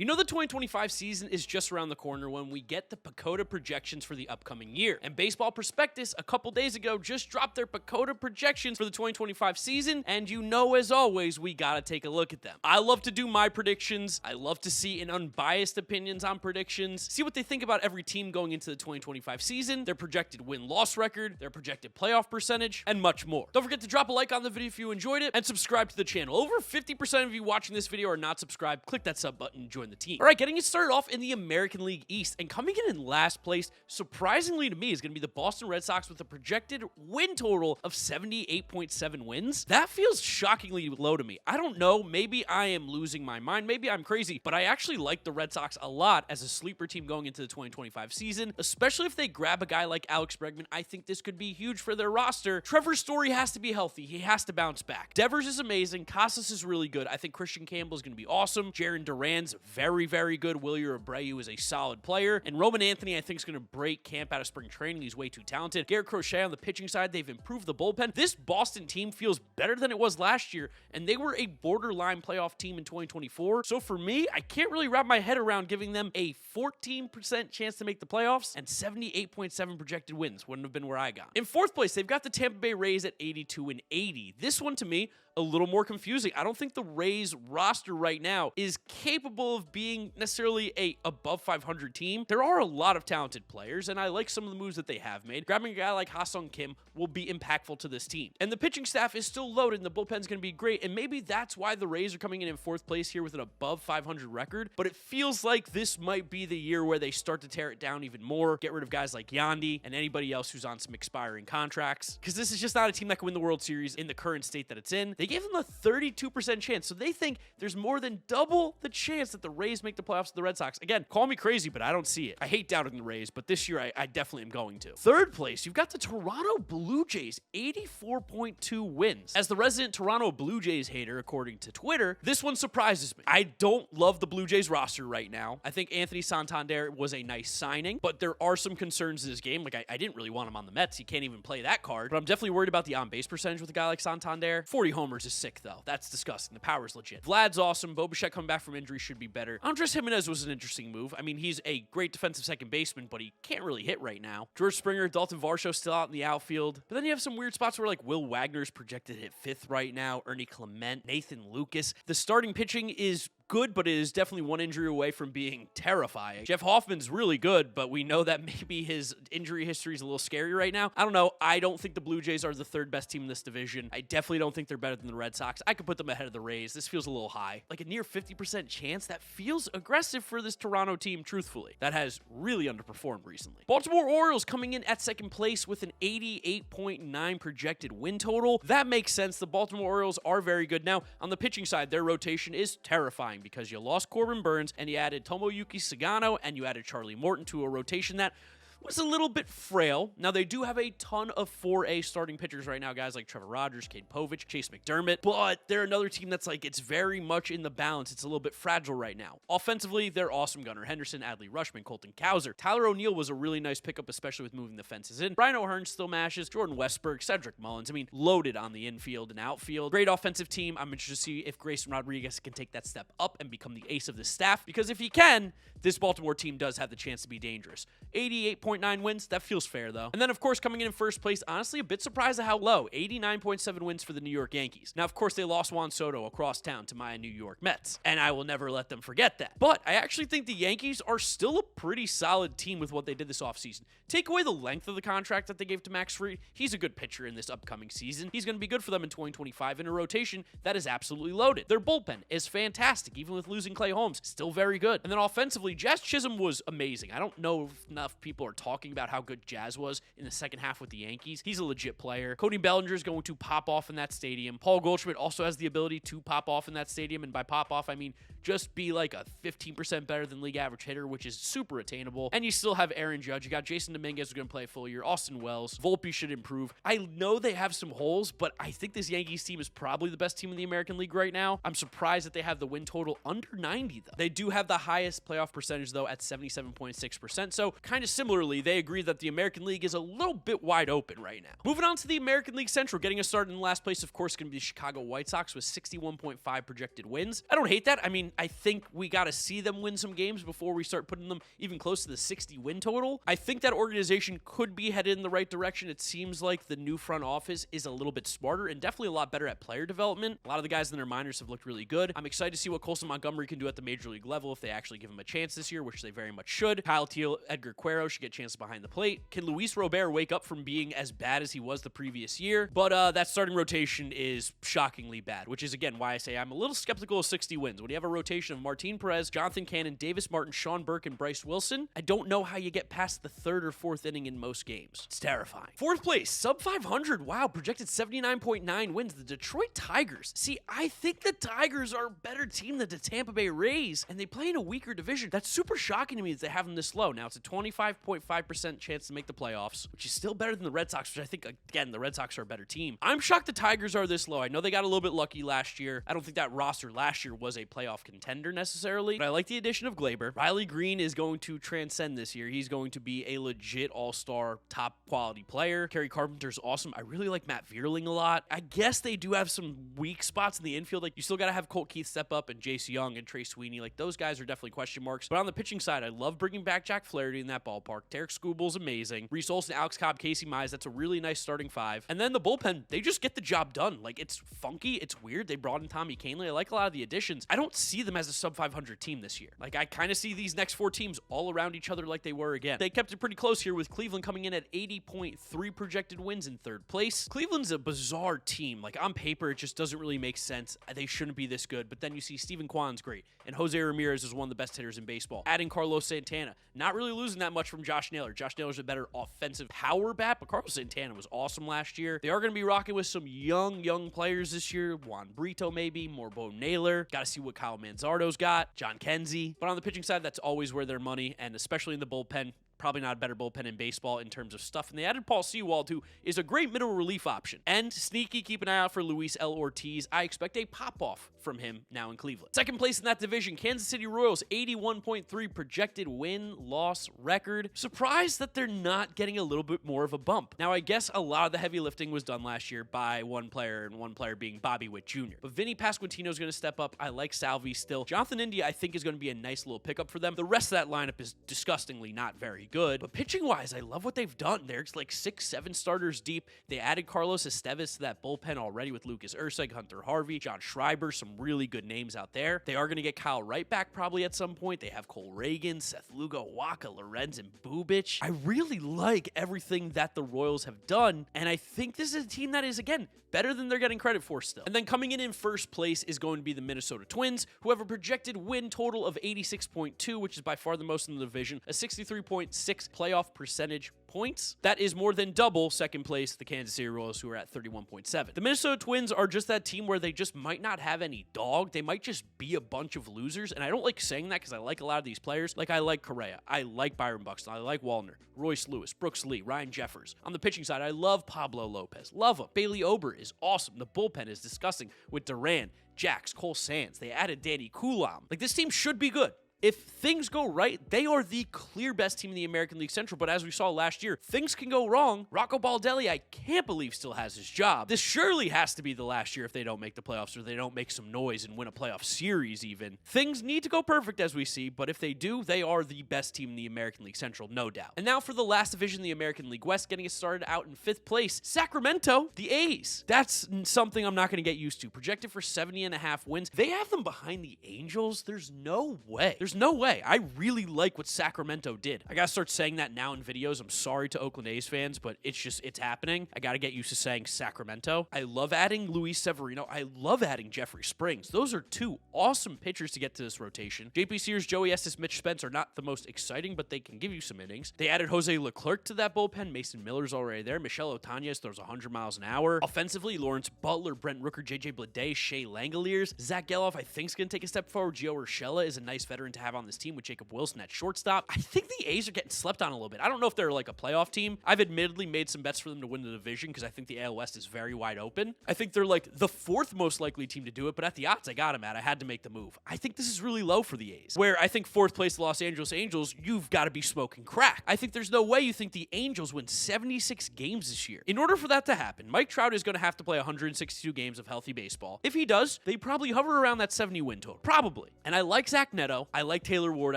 You know the 2025 season is just around the corner when we get the PECOTA projections for the upcoming year. And Baseball Prospectus a couple days ago just dropped their PECOTA projections for the 2025 season, and you know, as always, we gotta take a look at them. I love to do my predictions. I love to see an unbiased opinions on predictions, see what they think about every team going into the 2025 season, their projected win-loss record, their projected playoff percentage, and much more. Don't forget to drop a like on the video if you enjoyed it, and subscribe to the channel. Over 50% of you watching this video are not subscribed. Click that sub button and join the team. All right, getting it started off in the American League East, and coming in last place, surprisingly to me, is going to be the Boston Red Sox with a projected win total of 78.7 wins. That feels shockingly low to me. I don't know, maybe I am losing my mind, maybe I'm crazy, but I actually like the Red Sox a lot as a sleeper team going into the 2025 season, especially if they grab a guy like Alex Bregman. I think this could be huge for their roster. Trevor Story has to be healthy. He has to bounce back. Devers is amazing. Casas is really good. I think Christian Campbell is going to be awesome. Jaron Duran's very good. Wilyer Abreu is a solid player. And Roman Anthony, I think, is going to break camp out of spring training. He's way too talented. Garrett Crochet on the pitching side, they've improved the bullpen. This Boston team feels better than it was last year, and they were a borderline playoff team in 2024. So for me, I can't really wrap my head around giving them a 14% chance to make the playoffs, and 78.7 projected wins wouldn't have been where I got. In fourth place, they've got the Tampa Bay Rays at 82-80. This one, to me, a little more confusing. I don't think the Rays roster right now is capable of being necessarily a above 500 team. There are a lot of talented players, and I like some of the moves that they have made. Grabbing a guy like Ha-Sung Kim will be impactful to this team. And the pitching staff is still loaded, and the bullpen's going to be great, and maybe that's why the Rays are coming in fourth place here with an above 500 record, but it feels like this might be the year where they start to tear it down even more, get rid of guys like Yandy and anybody else who's on some expiring contracts, because this is just not a team that can win the World Series in the current state that it's in. They gave them a 32% chance, so they think there's more than double the chance that the Rays make the playoffs with the Red Sox. Again, call me crazy, but I don't see it. I hate doubting the Rays, but this year I definitely am going to. Third place, you've got the Toronto Blue Jays, 84.2 wins. As the resident Toronto Blue Jays hater, according to Twitter, this one surprises me. I don't love the Blue Jays roster right now. I think Anthony Santander was a nice signing, but there are some concerns in this game. Like, I didn't really want him on the Mets. He can't even play that card, but I'm definitely worried about the on-base percentage with a guy like Santander. 40 homers is sick, though. That's disgusting. The power's legit. Vlad's awesome. Bo Bichette coming back from injury should be better. Andres Jimenez was an interesting move. I mean, he's a great defensive second baseman, but he can't really hit right now. George Springer, Dalton Varsho still out in the outfield. But then you have some weird spots where, like, Will Wagner's projected to hit fifth right now. Ernie Clement, Nathan Lucas. The starting pitching is good, but it is definitely one injury away from being terrifying. Jeff Hoffman's really good, but we know that maybe his injury history is a little scary right now. I don't know. I don't think the Blue Jays are the third best team in this division. I definitely don't think they're better than the Red Sox. I could put them ahead of the Rays. This feels a little high. Like a near 50% chance. That feels aggressive for this Toronto team, truthfully. That has really underperformed recently. Baltimore Orioles coming in at second place with an 88.9 projected win total. That makes sense. The Baltimore Orioles are very good. Now, on the pitching side, their rotation is terrifying because you lost Corbin Burns and you added Tomoyuki Sagano and you added Charlie Morton to a rotation that was a little bit frail. Now, they do have a ton of 4A starting pitchers right now, guys like Trevor Rogers, Cade Povich, Chase McDermott, but they're another team that's like, it's very much in the balance. It's a little bit fragile right now. Offensively, they're awesome. Gunnar Henderson, Adley Rutschman, Colton Cowser. Tyler O'Neill was a really nice pickup, especially with moving the fences in. Brian O'Hearn still mashes. Jordan Westberg, Cedric Mullins. I mean, loaded on the infield and outfield. Great offensive team. I'm interested to see if Grayson Rodriguez can take that step up and become the ace of the staff, because if he can, this Baltimore team does have the chance to be dangerous. 88.9 wins, that feels fair, though. And then, of course, coming in first place, honestly, a bit surprised at how low. 89.7 wins for the New York Yankees. Now, of course, they lost Juan Soto across town to my New York Mets, and I will never let them forget that. But I actually think the Yankees are still a pretty solid team with what they did this offseason. Take away the length of the contract that they gave to Max Fried. He's a good pitcher in this upcoming season. He's going to be good for them in 2025 in a rotation that is absolutely loaded. Their bullpen is fantastic, even with losing Clay Holmes. Still very good. And then offensively, Jazz Chisholm was amazing. I don't know if enough people are talking about how good Jazz was in the second half with the Yankees. He's a legit player. Cody Bellinger is going to pop off in that stadium. Paul Goldschmidt also has the ability to pop off in that stadium, and by pop off, I mean just be like a 15% better than league average hitter, which is super attainable. And you still have Aaron Judge. You got Jason Dominguez who's going to play a full year. Austin Wells. Volpe should improve. I know they have some holes, but I think this Yankees team is probably the best team in the American League right now. I'm surprised that they have the win total under 90, though. They do have the highest playoff percentage, though, at 77.6%. So kind of similarly, they agree that the American League is a little bit wide open right now. Moving on to the American League Central, getting us started in last place, of course, going to be the Chicago White Sox with 61.5 projected wins. I don't hate that. I mean, I think we got to see them win some games before we start putting them even close to the 60 win total. I think that organization could be headed in the right direction. It seems like the new front office is a little bit smarter and definitely a lot better at player development. A lot of the guys in their minors have looked really good. I'm excited to see what Colson Montgomery can do at the major league level if they actually give him a chance this year, which they very much should. Kyle Teal, Edgar Cuero should get chances behind the plate. Can Luis Robert wake up from being as bad as he was the previous year? But that starting rotation is shockingly bad, which is, again, why I say I'm a little skeptical of 60 wins. When you have a rotation of Martin Perez, Jonathan Cannon, Davis Martin, Sean Burke, and Bryce Wilson, I don't know how you get past the third or fourth inning in most games. It's terrifying. Fourth place, sub 500. Wow, projected 79.9 wins. The Detroit Tigers. See, I think the Tigers are a better team than the Tampa Bay Rays, and they play in a weaker division. That's super shocking to me that they have them this low. Now, it's a 25.5% chance to make the playoffs, which is still better than the Red Sox, which I think, again, the Red Sox are a better team. I'm shocked the Tigers are this low. I know they got a little bit lucky last year. I don't think that roster last year was a playoff contender necessarily, but I like the addition of Glaber. Riley Green is going to transcend this year. He's going to be a legit all-star, top quality player. Kerry Carpenter's awesome. I really like Matt Vierling a lot. I guess they do have some weak spots in the infield. Like, you still got to have Colt Keith step up and Jace Young and Trey Sweeney. Like, those guys are definitely question marks. But on the pitching side, I love bringing back Jack Flaherty in that ballpark. Tarek Skubal's amazing. Reese Olson, Alex Cobb, Casey Mize. That's a really nice starting five. And then the bullpen, they just get the job done. Like, it's funky. It's weird. They brought in Tommy Kahnle. I like a lot of the additions. I don't see them as a sub 500 team this year. Like, I kind of see these next four teams all around each other like they were again. They kept it pretty close here with Cleveland coming in at 80.3 projected wins in third place. Cleveland's a bizarre team. Like, on paper, it just doesn't really make sense. They shouldn't be this good. But then you see Steven Kwan's great, and Jose Ramirez is one of the best hitters in baseball. Adding Carlos Santana, not really losing that much from Josh Naylor. Josh Naylor's a better offensive power bat, but Carlos Santana was awesome last year. They are going to be rocking with some young players this year. Juan Brito maybe, Morbo Naylor. Got to see what Kyle Manzardo's got. John Kenzie. But on the pitching side, that's always where their money, and especially in the bullpen, probably not a better bullpen in baseball in terms of stuff. And they added Paul Sewald, who is a great middle relief option. And sneaky, keep an eye out for Luis L. Ortiz. I expect a pop-off from him now in Cleveland. Second place in that division, Kansas City Royals, 81.3 projected win-loss record. Surprised that they're not getting a little bit more of a bump. Now, I guess a lot of the heavy lifting was done last year by one player, and one player being Bobby Witt Jr. But Vinny Pasquantino is going to step up. I like Salvi still. Jonathan India, I think, is going to be a nice little pickup for them. The rest of that lineup is disgustingly not very good. But pitching-wise, I love what they've done. There's like 6-7 starters deep. They added Carlos Estevez to that bullpen already with Lucas Ursig, Hunter Harvey, John Schreiber, some really good names out there. They are going to get Kyle Wright back probably at some point. They have Cole Reagan, Seth Lugo, Waka, Lorenz, and Bubich. I really like everything that the Royals have done, and I think this is a team that is, again, better than they're getting credit for still. And then coming in first place is going to be the Minnesota Twins, who have a projected win total of 86.2, which is by far the most in the division, a 63.6 playoff percentage points. That is more than double second place, the Kansas City Royals, who are at 31.7. The Minnesota Twins are just that team where they just might not have any dog. They might just be a bunch of losers, and I don't like saying that because I like a lot of these players. Like, I like Correa, I like Byron Buxton, I like Wallner, Royce Lewis, Brooks Lee, Ryan Jeffers. On the pitching side, I love Pablo Lopez. Love him. Bailey Ober is awesome. The bullpen is disgusting with Duran, Jax, Cole Sands. They added Danny Coulomb. Like, this team should be good. If things go right, they are the clear best team in the American League Central, but as we saw last year, things can go wrong. Rocco Baldelli, I can't believe, still has his job. This surely has to be the last year if they don't make the playoffs or they don't make some noise and win a playoff series even. Things need to go perfect as we see, but if they do, they are the best team in the American League Central, no doubt. And now for the last division, the American League West, getting it started out in 5th place, Sacramento, the A's. That's something I'm not going to get used to. Projected for 70.5 wins. They have them behind the Angels. There's no way. There's no way. I really like what Sacramento did. I gotta start saying that now in videos. I'm sorry to Oakland A's fans, but it's happening. I gotta get used to saying Sacramento. I love adding Luis Severino. I love adding Jeffrey Springs. Those are two awesome pitchers to get to this rotation. JP Sears, Joey Estes, Mitch Spence are not the most exciting, but they can give you some innings. They added Jose Leclerc to that bullpen. Mason Miller's already there. Michelle Otañez throws 100 miles an hour. Offensively, Lawrence Butler, Brent Rooker, JJ Bleday, Shea Langoliers. Zach Geloff, I think, is going to take a step forward. Gio Urshela is a nice veteran to to have on this team with Jacob Wilson at shortstop. I think the A's are getting slept on a little bit. I don't know if they're like a playoff team. I've admittedly made some bets for them to win the division because I think the AL West is very wide open. I think they're like the fourth most likely team to do it, but at the odds I got them at, I had to make the move. I think this is really low for the A's, where I think fourth place, the Los Angeles Angels, you've got to be smoking crack. I think there's no way you think the Angels win 76 games this year. In order for that to happen, Mike Trout is going to have to play 162 games of healthy baseball. If he does, they probably hover around that 70 win total. Probably. And I like Zach Neto. I like Taylor Ward.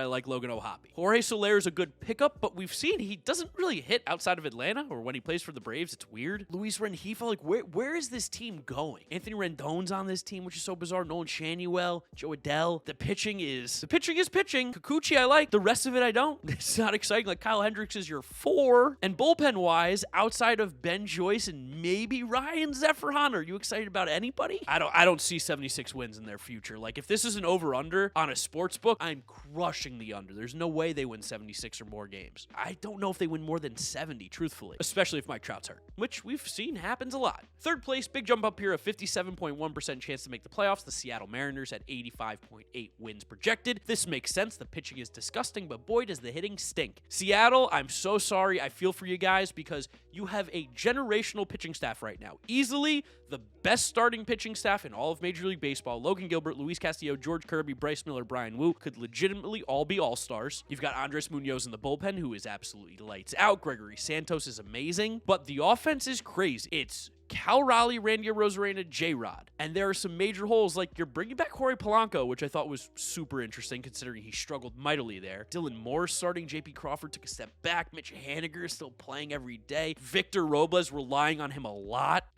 I like Logan O'Hoppe. Jorge Soler is a good pickup, but we've seen he doesn't really hit outside of Atlanta, or when he plays for the Braves, it's weird. Luis Rengifo, like where is this team going? Anthony Rendon's on this team, which is so bizarre. Nolan Shanuel, Joe Adell. The pitching is pitching. Kikuchi I like. The rest of it I don't. It's not exciting. Like Kyle Hendricks is your 4. And bullpen wise, outside of Ben Joyce and maybe Ryan Zefferhan, are you excited about anybody? I don't see 76 wins in their future. Like if this is an over-under on a sports book, I'm crushing the under. There's no way they win 76 or more games. I don't know if they win more than 70, truthfully, especially if Mike Trout's hurt, which we've seen happens a lot. Third place, big jump up here, a 57.1% chance to make the playoffs. The Seattle Mariners at 85.8 wins projected. This makes sense. The pitching is disgusting, but boy, does the hitting stink. Seattle, I'm so sorry. I feel for you guys because you have a generational pitching staff right now. Easily the best starting pitching staff in all of Major League Baseball. Logan Gilbert, Luis Castillo, George Kirby, Bryce Miller, Brian Wu could legitimately all be all-stars. You've got Andres Munoz in the bullpen, who is absolutely lights out. Gregory Santos is amazing, but the offense is crazy. It's Cal Raleigh, Randy Arozarena, J-Rod. And there are some major holes, like you're bringing back Jorge Polanco, which I thought was super interesting considering he struggled mightily there. Dylan Moore starting, J.P. Crawford took a step back. Mitch Haniger is still playing every day. Victor Robles relying on him a lot.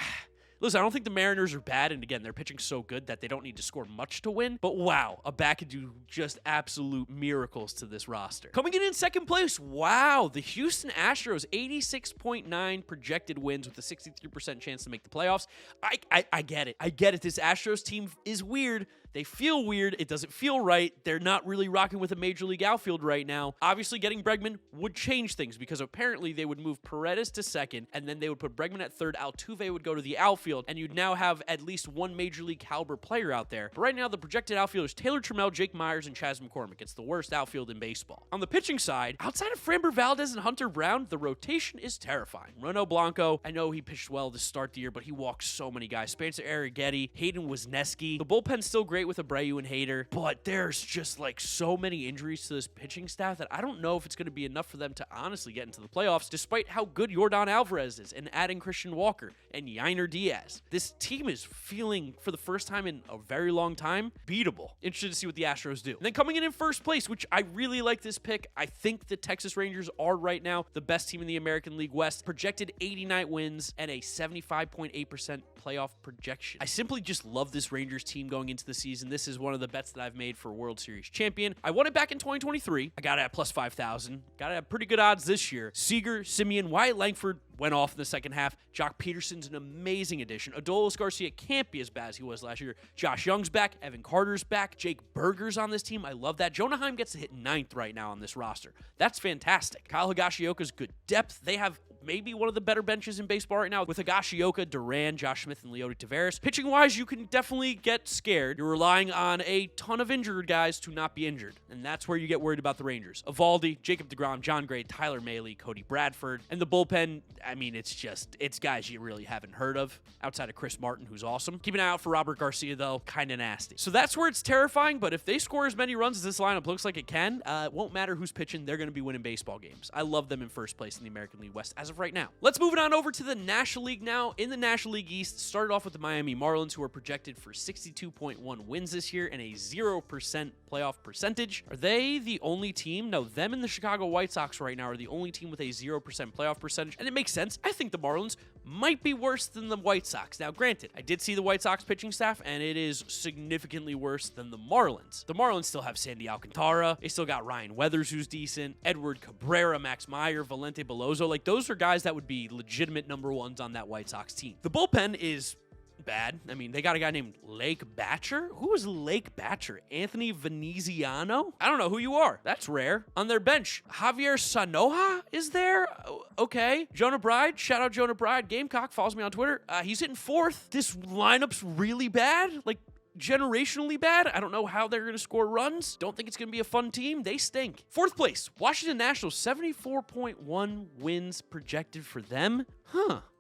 Listen, I don't think the Mariners are bad, and again, they're pitching so good that they don't need to score much to win, but wow, a bat could do just absolute miracles to this roster. Coming in second place, wow, the Houston Astros, 86.9 projected wins with a 63% chance to make the playoffs. I get it. I get it. This Astros team is weird. They feel weird. It doesn't feel right. They're not really rocking with a Major League outfield right now. Obviously, getting Bregman would change things because apparently they would move Paredes to second, and then they would put Bregman at third. Altuve would go to the outfield, and you'd now have at least one Major League caliber player out there. But right now, the projected outfielders Taylor Trammell, Jake Myers, and Chas McCormick. It's the worst outfield in baseball. On the pitching side, outside of Framber Valdez and Hunter Brown, the rotation is terrifying. Rono Blanco, I know he pitched well to start the year, but he walked so many guys. Spencer Arrighetti, Hayden Wesneski. The bullpen's still great with Abreu and Hader, but there's just like so many injuries to this pitching staff that I don't know if it's going to be enough for them to honestly get into the playoffs, despite how good Yordan Alvarez is and adding Christian Walker and Yainer Diaz. This team is feeling, for the first time in a very long time, beatable. Interested to see what the Astros do. And then coming in first place, which I really like this pick, I think the Texas Rangers are right now the best team in the American League West. Projected 89 wins and a 75.8% playoff projection. I simply just love this Rangers team going into the season. This is one of the bets that I've made for World Series champion. I won it back in 2023. I got it at plus 5,000. Got it at pretty good odds this year. Seager, Simeon, Wyatt Langford went off in the second half. Jock Peterson's an amazing addition. Adolis Garcia can't be as bad as he was last year. Josh Young's back. Evan Carter's back. Jake Berger's on this team. I love that. Jonah Heim gets to hit 9th right now on this roster. That's fantastic. Kyle Higashioka's good depth. They have maybe one of the better benches in baseball right now with Higashioka, Duran, Josh Smith, and Leody Taveras. Pitching-wise, you can definitely get scared. You're relying on a ton of injured guys to not be injured, and that's where you get worried about the Rangers. Evaldi, Jacob deGrom, John Gray, Tyler Mahle, Cody Bradford, and the bullpen, I mean, it's guys you really haven't heard of outside of Chris Martin, who's awesome. Keep an eye out for Robert Garcia, though. Kind of nasty. So that's where it's terrifying, but if they score as many runs as this lineup looks like it can, it won't matter who's pitching. They're going to be winning baseball games. I love them in first place in the American League West as of right now. Let's move it on over to the National League now. In the National League East, started off with the Miami Marlins, who are projected for 62.1 wins this year and a 0% playoff percentage. Are they the only team? No, them and the Chicago White Sox right now are the only team with a 0% playoff percentage, and it makes sense. I think the Marlins might be worse than the White Sox. Now, granted, I did see the White Sox pitching staff, and it is significantly worse than the Marlins. The Marlins still have Sandy Alcantara. They still got Ryan Weathers, who's decent. Edward Cabrera, Max Meyer, Valente Beloso. Like, those are guys that would be legitimate number ones on that White Sox team. The bullpen is bad. I mean, they got a guy named Lake Batcher. Who is Lake Batcher? Anthony Veneziano? I don't know who you are. That's rare. On their bench, Javier Sanoja is there. Okay. Jonah Bride. Shout out Jonah Bride. Gamecock follows me on Twitter. He's hitting 4th. This lineup's really bad. Like, generationally bad. I don't know how they're going to score runs. Don't think it's going to be a fun team. They stink. Fourth place, Washington Nationals, 74.1 wins projected for them.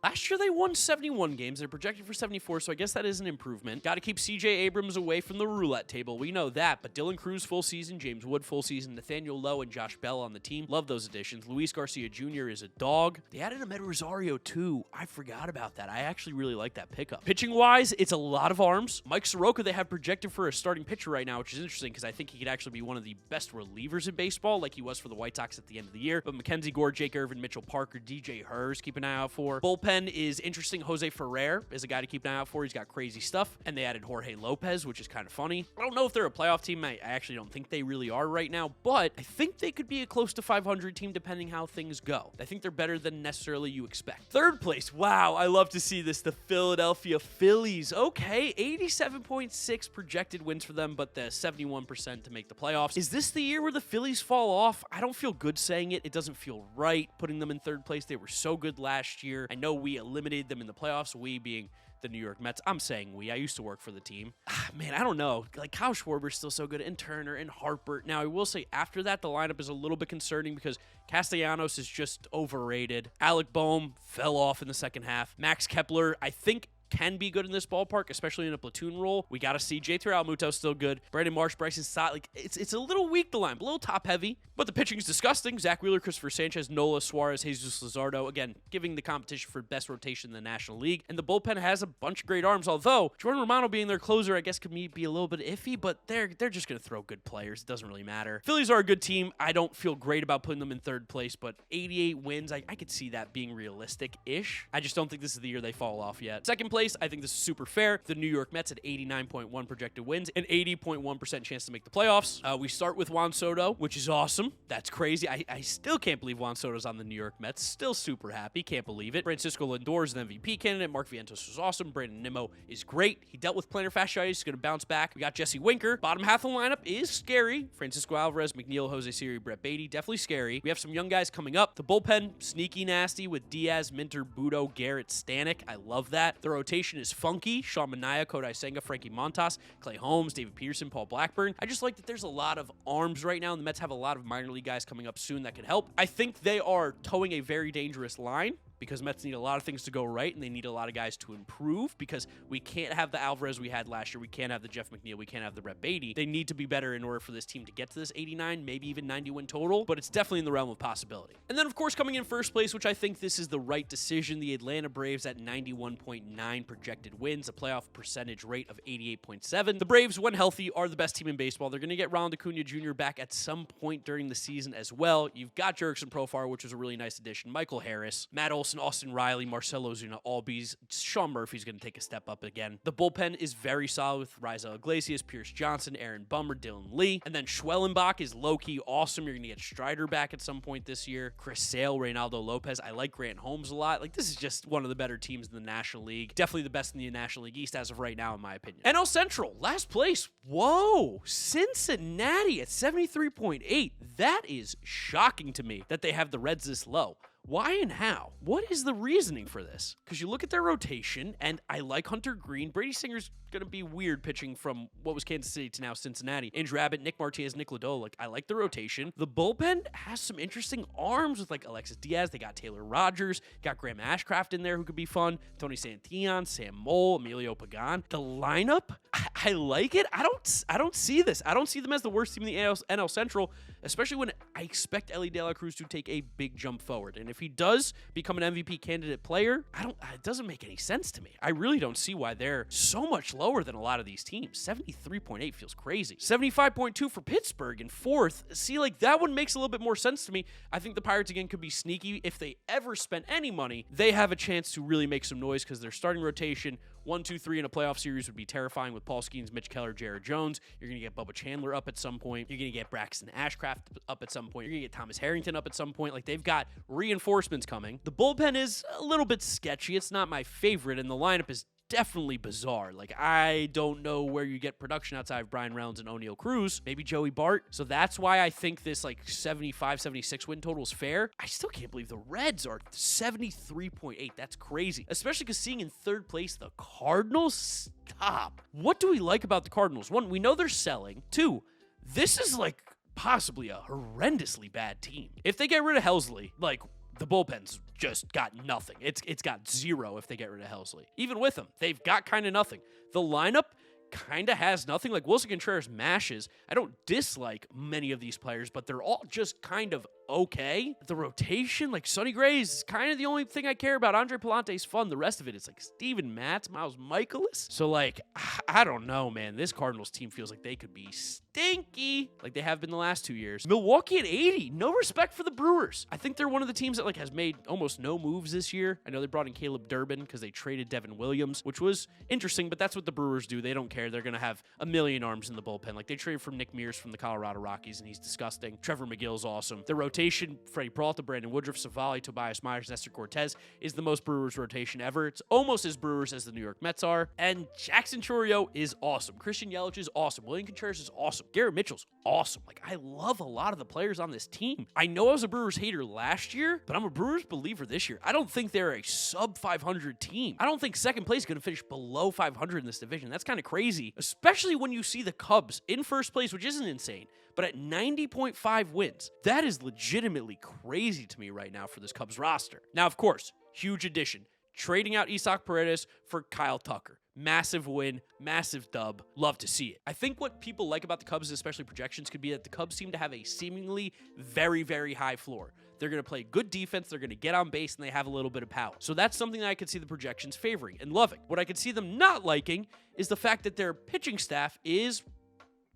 Last year they won 71 games. They're projected for 74, so I guess that is an improvement. Got to keep CJ Abrams away from the roulette table. We know that, but Dylan Cruz full season, James Wood full season, Nathaniel Lowe and Josh Bell on the team. Love those additions. Luis Garcia Jr. is a dog. They added Ahmed Rosario too. I forgot about that. I actually really like that pickup. Pitching-wise, it's a lot of arms. Mike Soroka they have projected for a starting pitcher right now, which is interesting because I think he could actually be one of the best relievers in baseball, like he was for the White Sox at the end of the year. But Mackenzie Gore, Jake Irvin, Mitchell Parker, DJ Hers, keep an eye out for. Bullpen is interesting. Jose Ferrer is a guy to keep an eye out for. He's got crazy stuff. And they added Jorge Lopez, which is kind of funny. I don't know if they're a playoff team. I actually don't think they really are right now, but I think they could be a close to 500 team depending how things go. I think they're better than necessarily you expect. Third place. Wow, I love to see this. The Philadelphia Phillies. Okay, 87.6 projected wins for them, but the 71% to make the playoffs. Is this the year where the Phillies fall off? I don't feel good saying it. It doesn't feel right putting them in third place. They were so good last year. I know we eliminated them in the playoffs, we being the New York Mets. I'm saying we. I used to work for the team. Man, I don't know. Like, Kyle Schwarber's still so good, and Turner and Harper. Now, I will say after that, the lineup is a little bit concerning because Castellanos is just overrated. Alec Boehm fell off in the second half. Max Kepler, I think, can be good in this ballpark, especially in a platoon role. We got to see J3 Realmuto still good. Brandon Marsh, Bryson Stott, like it's a little weak, the line, a little top heavy, but the pitching is disgusting. Zach Wheeler, Christopher Sanchez, Nola, Suarez, Jesus Luzardo, again, giving the competition for best rotation in the National League. And the bullpen has a bunch of great arms, although Jordan Romano being their closer, I guess could be a little bit iffy, but they're just going to throw good players. It doesn't really matter. Phillies are a good team. I don't feel great about putting them in third place, but 88 wins, I could see that being realistic-ish. I just don't think this is the year they fall off yet. Second place, I think this is super fair. The New York Mets at 89.1 projected wins and 80.1% chance to make the playoffs. We start with Juan Soto, which is awesome. That's crazy. I still can't believe Juan Soto's on the New York Mets. Still super happy. Can't believe it. Francisco Lindor is an MVP candidate. Mark Vientos was awesome. Brandon Nimmo is great. He dealt with plantar fasciitis. He's going to bounce back. We got Jesse Winker. Bottom half of the lineup is scary. Francisco Alvarez, McNeil, Jose Siri, Brett Beatty. Definitely scary. We have some young guys coming up. The bullpen, sneaky nasty with Diaz, Minter, Budo, Garrett, Stanek. I love that. The rotation is funky. Sean Manaea, Kodai Senga, Frankie Montas, Clay Holmes, David Peterson, Paul Blackburn. I just like that there's a lot of arms right now, and the Mets have a lot of minor league guys coming up soon that can help. I think they are towing a very dangerous line because Mets need a lot of things to go right, and they need a lot of guys to improve because we can't have the Alvarez we had last year. We can't have the Jeff McNeil. We can't have the Brett Beatty. They need to be better in order for this team to get to this 89, maybe even 90 win total, but it's definitely in the realm of possibility. And then, of course, coming in first place, which I think this is the right decision, the Atlanta Braves at 91.9 projected wins, a playoff percentage rate of 88.7. The Braves, when healthy, are the best team in baseball. They're going to get Ronald Acuna Jr. back at some point during the season as well. You've got Jurickson Profar, which was a really nice addition, Michael Harris, Matt Olson, Austin Riley, Marcelo Zuna, Albies. Sean Murphy's going to take a step up again. The bullpen is very solid with Raisel Iglesias, Pierce Johnson, Aaron Bummer, Dylan Lee. And then Schwellenbach is low-key awesome. You're going to get Strider back at some point this year. Chris Sale, Reynaldo Lopez. I like Grant Holmes a lot. Like, this is just one of the better teams in the National League. Definitely the best in the National League East as of right now, in my opinion. NL Central, last place. Whoa! Cincinnati at 73.8. That is shocking to me that they have the Reds this low. Why and how? What is the reasoning for this? Because you look at their rotation, and I like Hunter Green. Brady Singer's going to be weird pitching from what was Kansas City to now Cincinnati. Andrew Abbott, Nick Martinez, Nick Lodolo. Like, I like the rotation. The bullpen has some interesting arms with, like, Alexis Diaz. They got Taylor Rogers. Got Graham Ashcraft in there who could be fun. Tony Santillan, Sam Mole, Emilio Pagan. The lineup, I like it. I don't see this. I don't see them as the worst team in the NL Central, especially when I expect Ellie De La Cruz to take a big jump forward. And if he does become an MVP candidate player, it doesn't make any sense to me. I really don't see why they're so much lower than a lot of these teams. 73.8 feels crazy. 75.2 for Pittsburgh in fourth. See, like, that one makes a little bit more sense to me. I think the Pirates, again, could be sneaky. If they ever spend any money, they have a chance to really make some noise because their starting rotation, 1, 2, 3 in a playoff series would be terrifying with Paul Skeens, Mitch Keller, Jared Jones. You're going to get Bubba Chandler up at some point. You're going to get Braxton Ashcraft up at some point. You're going to get Thomas Harrington up at some point. Like, they've got reinforcements coming. The bullpen is a little bit sketchy. It's not my favorite, and the lineup is definitely bizarre. Like, I don't know where you get production outside of Brian Reynolds and O'Neal Cruz, maybe Joey Bart. So that's why I think this like 75, 76 win total is fair. I still can't believe the Reds are 73.8. That's crazy, especially because seeing in third place the Cardinals. Stop. What do we like about the Cardinals? One, we know they're selling. Two, this is like possibly a horrendously bad team. If they get rid of Helsley, like, the bullpen's just got nothing. It's got zero if they get rid of Helsley. Even with them, they've got kind of nothing. The lineup kind of has nothing. Like, Wilson Contreras mashes. I don't dislike many of these players, but they're all just kind of okay. The rotation, like Sonny Gray is kind of the only thing I care about. Andre Palante's fun. The rest of it is like Steven Matz, Miles Michaelis. So like, I don't know, man. This Cardinals team feels like they could be stinky like they have been the last 2 years. Milwaukee at 80. No respect for the Brewers. I think they're one of the teams that like has made almost no moves this year. I know they brought in Caleb Durbin because they traded Devin Williams, which was interesting, but that's what the Brewers do. They don't care. They're going to have a million arms in the bullpen. Like, they traded from Nick Mears from the Colorado Rockies, and he's disgusting. Trevor McGill's awesome. The rotation, Freddie Peralta, Brandon Woodruff, Savali, Tobias Myers, Nestor Cortez, is the most Brewers rotation ever. It's almost as Brewers as the New York Mets are. And Jackson Chourio is awesome. Christian Yelich is awesome. William Contreras is awesome. Garrett Mitchell's awesome. Like, I love a lot of the players on this team. I know I was a Brewers hater last year, but I'm a Brewers believer this year. I don't think they're a sub 500 team. I don't think second place is going to finish below 500 in this division. That's kind of crazy, especially when you see the Cubs in first place, which isn't insane, but at 90.5 wins. That is legitimately crazy to me right now for this Cubs roster. Now, of course, huge addition. Trading out Isaac Paredes for Kyle Tucker. Massive win, massive dub. Love to see it. I think what people like about the Cubs, especially projections, could be that the Cubs seem to have a seemingly very, very high floor. They're going to play good defense, they're going to get on base, and they have a little bit of power. So that's something that I could see the projections favoring and loving. What I could see them not liking is the fact that their pitching staff is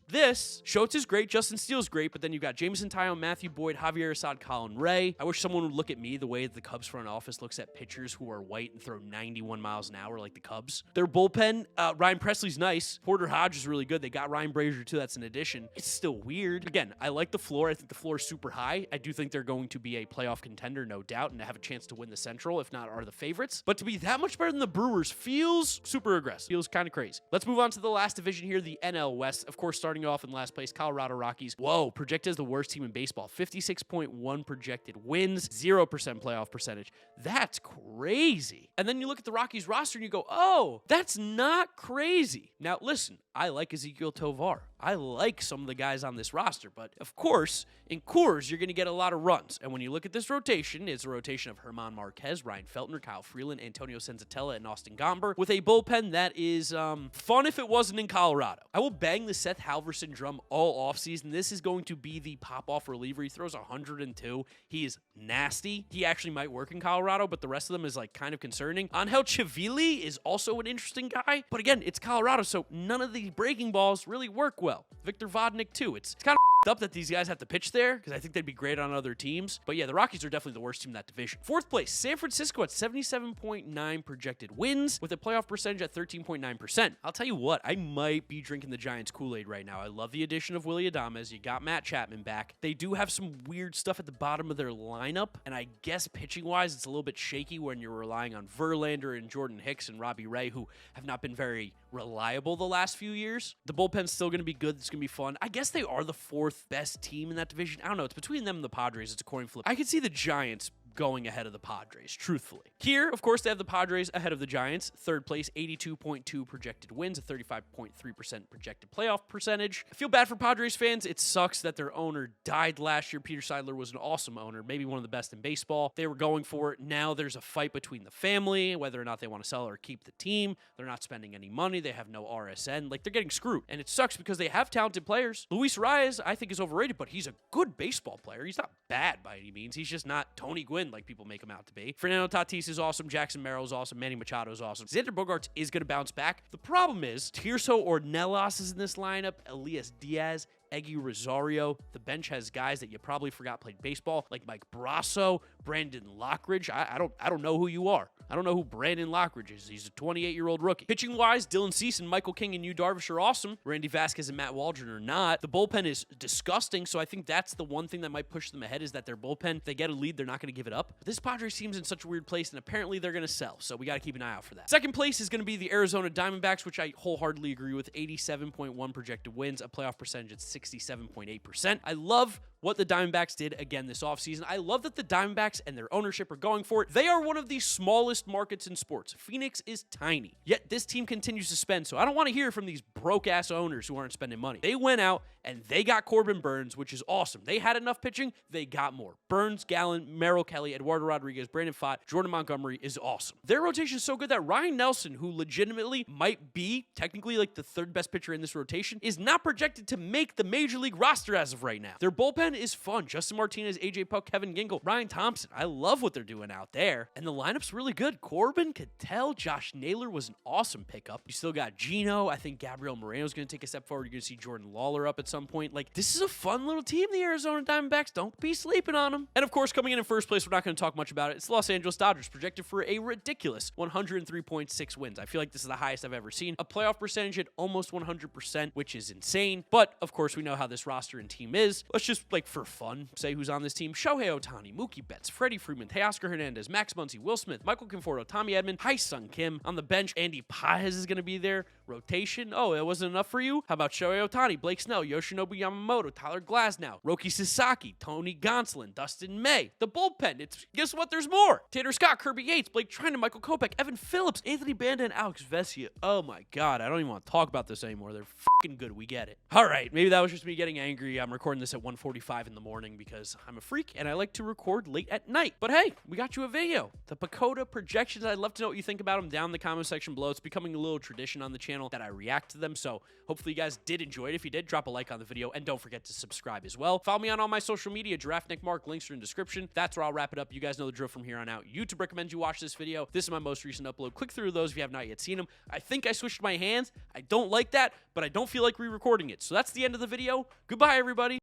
this. Schultz is great, Justin Steele's great, but then you've got Jameson Taillon, Matthew Boyd, Javier Assad, Colin Ray. I wish someone would look at me the way the Cubs front office looks at pitchers who are white and throw 91 miles an hour like the Cubs. Their bullpen, Ryan Presley's nice. Porter Hodge is really good. They got Ryan Brazier too. That's an addition. It's still weird. Again, I like the floor. I think the floor is super high. I do think they're going to be a playoff contender, no doubt, and to have a chance to win the Central, if not are the favorites. But to be that much better than the Brewers feels super aggressive. Feels kind of crazy. Let's move on to the last division here, the NL West. Of course, starting off in last place, Colorado Rockies. Whoa, projected as the worst team in baseball. 56.1 projected wins, 0% playoff percentage. That's crazy. And then you look at the Rockies roster and you go, oh, that's not crazy. Now, listen, I like Ezequiel Tovar. I like some of the guys on this roster, but of course, in Coors, you're going to get a lot of runs. And when you look at this rotation, it's a rotation of Herman Marquez, Ryan Feltner, Kyle Freeland, Antonio Senzatella, and Austin Gomber, with a bullpen that is fun if it wasn't in Colorado. I will bang the Seth Halverson drum all offseason. This is going to be the pop-off reliever. He throws 102. He is nasty. He actually might work in Colorado, but the rest of them is like kind of concerning. Angel Chivili is also an interesting guy, but again, it's Colorado, so none of the breaking balls really work well. Victor Vodnik too. It's kind of up that these guys have to pitch there because I think they'd be great on other teams. But yeah, the Rockies are definitely the worst team in that division. Fourth place, San Francisco at 77.9 projected wins with a playoff percentage at 13.9%. I'll tell you what, I might be drinking the Giants Kool-Aid right now. I love the addition of Willy Adames. You got Matt Chapman back. They do have some weird stuff at the bottom of their lineup, and I guess pitching-wise, it's a little bit shaky when you're relying on Verlander and Jordan Hicks and Robbie Ray, who have not been very reliable the last few years. The bullpen's still going to be good. It's going to be fun. I guess they are the fourth best team in that division. I don't know. It's between them and the Padres. It's a coin flip. I could see the Giants going ahead of the Padres, truthfully. Here, of course, they have the Padres ahead of the Giants. Third place, 82.2 projected wins, a 35.3% projected playoff percentage. I feel bad for Padres fans. It sucks that their owner died last year. Peter Seidler was an awesome owner, maybe one of the best in baseball. They were going for it. Now there's a fight between the family, whether or not they want to sell or keep the team. They're not spending any money. They have no RSN. Like, they're getting screwed. And it sucks because they have talented players. Luis Reyes, I think, is overrated, but he's a good baseball player. He's not bad by any means. He's just not Tony Gwynn like people make him out to be. Fernando Tatis is awesome. Jackson Merrill is awesome. Manny Machado is awesome. Xander Bogaerts is going to bounce back. The problem is Tirso Ornelas is in this lineup. Elias Diaz, Eggy Rosario. The bench has guys that you probably forgot played baseball, like Mike Brasso, Brandon Lockridge. I don't know who you are. I don't know who Brandon Lockridge is. He's a 28-year-old rookie. Pitching-wise, Dylan Cease and Michael King and Yu Darvish are awesome. Randy Vasquez and Matt Waldron are not. The bullpen is disgusting, so I think that's the one thing that might push them ahead is that their bullpen, if they get a lead, they're not going to give it up. But this Padres team's in such a weird place, and apparently they're going to sell, so we got to keep an eye out for that. Second place is going to be the Arizona Diamondbacks, which I wholeheartedly agree with. 87.1 projected wins, a playoff percentage at 67.8%. I love what the Diamondbacks did again this offseason. I love that the Diamondbacks and their ownership are going for it. They are one of the smallest markets in sports. Phoenix is tiny, yet this team continues to spend, so I don't want to hear from these broke-ass owners who aren't spending money. They went out and they got Corbin Burnes, which is awesome. They had enough pitching, they got more. Burnes, Gallen, Merrill Kelly, Eduardo Rodriguez, Brandon Pfaadt, Jordan Montgomery is awesome. Their rotation is so good that Ryan Nelson, who legitimately might be technically like the third best pitcher in this rotation, is not projected to make the major league roster as of right now. Their bullpen is fun. Justin Martinez, AJ Puck, Kevin Gingle, Ryan Thompson. I love what they're doing out there. And the lineup's really good. Corbin, Cattell, Josh Naylor was an awesome pickup. You still got Gino. I think Gabriel Moreno's going to take a step forward. You're going to see Jordan Lawler up at some point. Like, this is a fun little team, the Arizona Diamondbacks. Don't be sleeping on them. And of course, coming in first place, we're not going to talk much about it. It's the Los Angeles Dodgers, projected for a ridiculous 103.6 wins. I feel like this is the highest I've ever seen. A playoff percentage at almost 100%, which is insane. But of course, we know how this roster and team is. Let's just, like, for fun, say who's on this team. Shohei Ohtani, Mookie Betts, Freddie Freeman, Teoscar Hernandez, Max Muncy, Will Smith, Michael Conforto, Tommy Edman, Hai-Sung Kim. On the bench, Andy Paez is going to be there. Rotation, oh, that wasn't enough for you? How about Shohei Ohtani, Blake Snell, Yoshinobu Yamamoto, Tyler Glasnow, Roki Sasaki, Tony Gonsolin, Dustin May. The bullpen, guess what? There's more. Tanner Scott, Kirby Yates, Blake Trinan, Michael Kopech, Evan Phillips, Anthony Banda, and Alex Vesia. Oh my God, I don't even want to talk about this anymore. They're fucking good. We get it. All right, maybe that was just me getting angry. I'm recording this at 1:45 in the morning because I'm a freak and I like to record late at night. But hey, we got you a video. The PECOTA projections. I'd love to know what you think about them down in the comment section below. It's becoming a little tradition on the channel that I react to them, so hopefully you guys did enjoy it. If you did, drop a like on the video and don't forget to subscribe as well. Follow me on all my social media, GiraffeNeckMarc. Links are in the description. That's where I'll wrap it up. You guys know the drill from here on out. YouTube recommends you watch this video. This is my most recent upload. Click through those if you have not yet seen them. I think I switched my hands. I don't like that, but I don't feel like re-recording it. So that's the end of the video. Goodbye, everybody.